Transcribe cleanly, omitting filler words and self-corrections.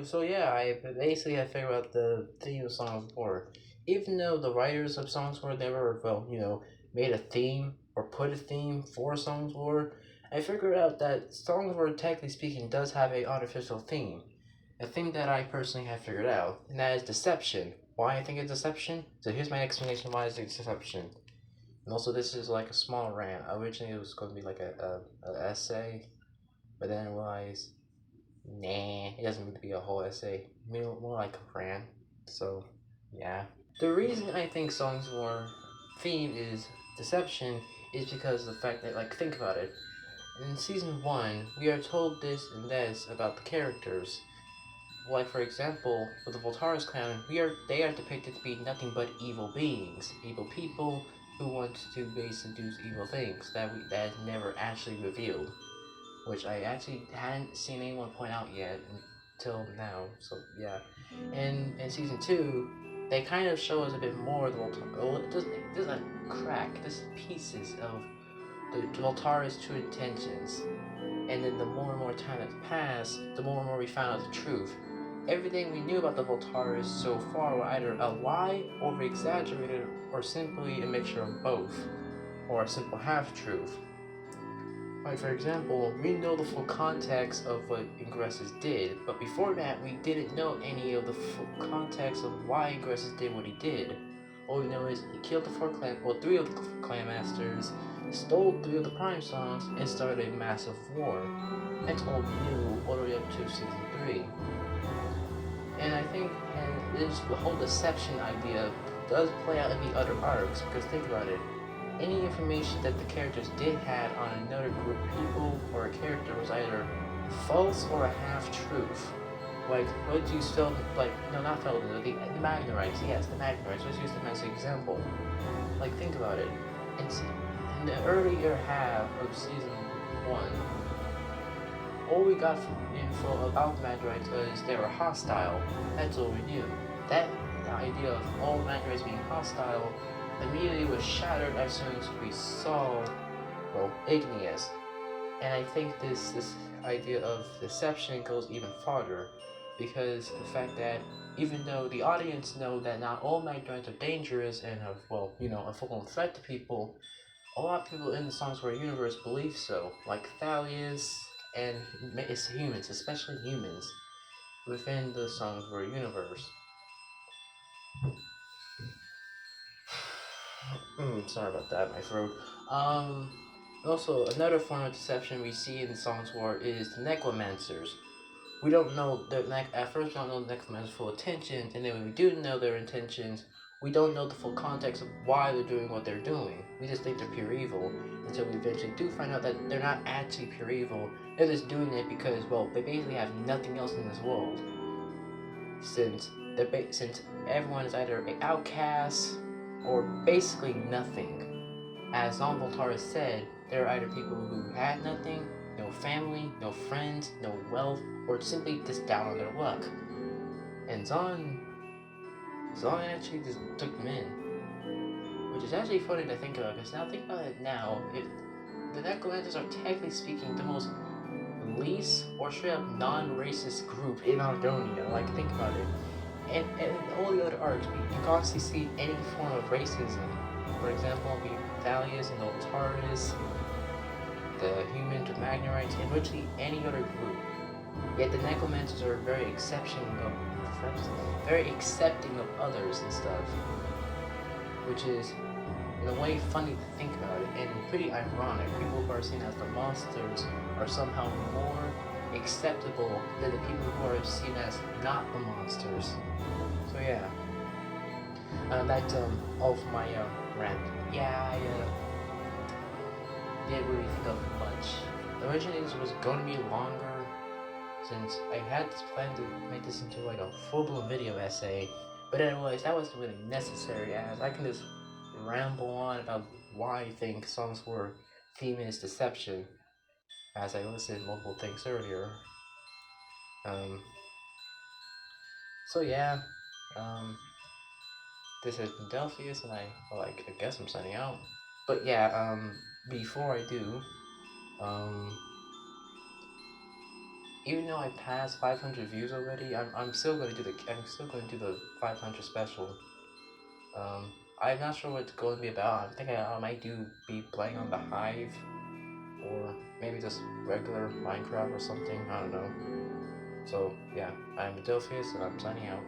So yeah, I figured out the theme of Song of War. Even though the writers of Songs of War never, made a theme or put a theme for Songs of War, I figured out that Songs of War, technically speaking, does have a artificial theme. A theme that I personally have figured out, and that is deception. Why I think it's deception? So here's my explanation why it's deception. And also, this is like a small rant. Originally, it was going to be like a essay, but then I realized, nah, it doesn't need to be a whole essay. More like a rant. So, yeah. The reason I think Songs of War theme is deception is because of the fact that, like, think about it. In season 1, we are told this and this about the characters. Like, for example, with the Voltaris clan, they are depicted to be nothing but evil beings, evil people who want to basically do evil things that is never actually revealed, which I actually hadn't seen anyone point out yet until now. So yeah, and in season 2, they kind of show us a bit more of the Voltaris. There's a crack, there's pieces of the Voltaris' true intentions. And then the more and more time that passed, the more and more we found out the truth. Everything we knew about the Voltaris so far were either a lie, over exaggerated, or simply a mixture of both, or a simple half truth. Like, for example, we know the full context of what Ingressus did, but before that, we didn't know any of the full context of why Ingressus did what he did. All we know is he killed three of the clan masters, stole three of the Prime Songs, and started a massive war. That's all we knew all the way up to season 3. And I think, the whole deception idea does play out in the other arcs, because think about it. Any information that the characters did have on another group of people or a character was either false or a half-truth. Like, let's use not Felden, the Magnarites, yes, the Magnarites, let's use them as an example. Like, think about it. In the earlier half of season 1, all we got from info about the Magnarites was they were hostile. That's all we knew. The idea of all Magnarites being hostile immediately was shattered as soon as we saw, Igneous. And I think this idea of deception goes even farther, because the fact that even though the audience know that not all Magnarites are dangerous and are, a full-on threat to people, a lot of people in the Songs of War universe believe so, like Thalius, and it's humans, especially humans, within the Songs of War universe. Sorry about that, my throat. Also, another form of deception we see in Songs of War is the Necromancers. We don't know at first we don't know the Necromancers' full intentions, and then when we do know their intentions, we don't know the full context of why they're doing what they're doing. We just think they're pure evil, until we eventually do find out that they're not actually pure evil. They're just doing it because, they basically have nothing else in this world. Since everyone is either an outcast or basically nothing. As Zon Voltaris said, there are either people who had nothing, no family, no friends, no wealth, or simply just down on their luck. And Zon actually just took them in. Which is actually funny to think about, because now think about it now, if the Necromancers are technically speaking the most least or straight up non-racist group in Ardonia. Like, think about it. And all the other arcs, you constantly see any form of racism. For example, Thalius and Voltaris, the humans with Magnarites, and virtually any other group. Yet the Necromancers are very accepting of others and stuff. Which is, in a way, funny to think about it, and pretty ironic. People who are seen as the monsters are somehow more acceptable than the people who are seen as not the monsters. So yeah, that's all of my rant. Yeah, I didn't really think of much. Originally, this was going to be longer, since I had this plan to make this into like a full-blown video essay, but then I realized that wasn't really necessary, as I can just ramble on about why I think Songs were theme is deception, as I listed multiple things earlier. So yeah, this has been Delphius, and I guess I'm signing out. But yeah, before I do, even though I passed 500 views already, I'm still going to do the 500 special. I'm not sure what it's going to be about. I think I might be playing on the Hive, or maybe just regular Minecraft or something. I don't know. So yeah, I'm Delphius, and I'm signing out.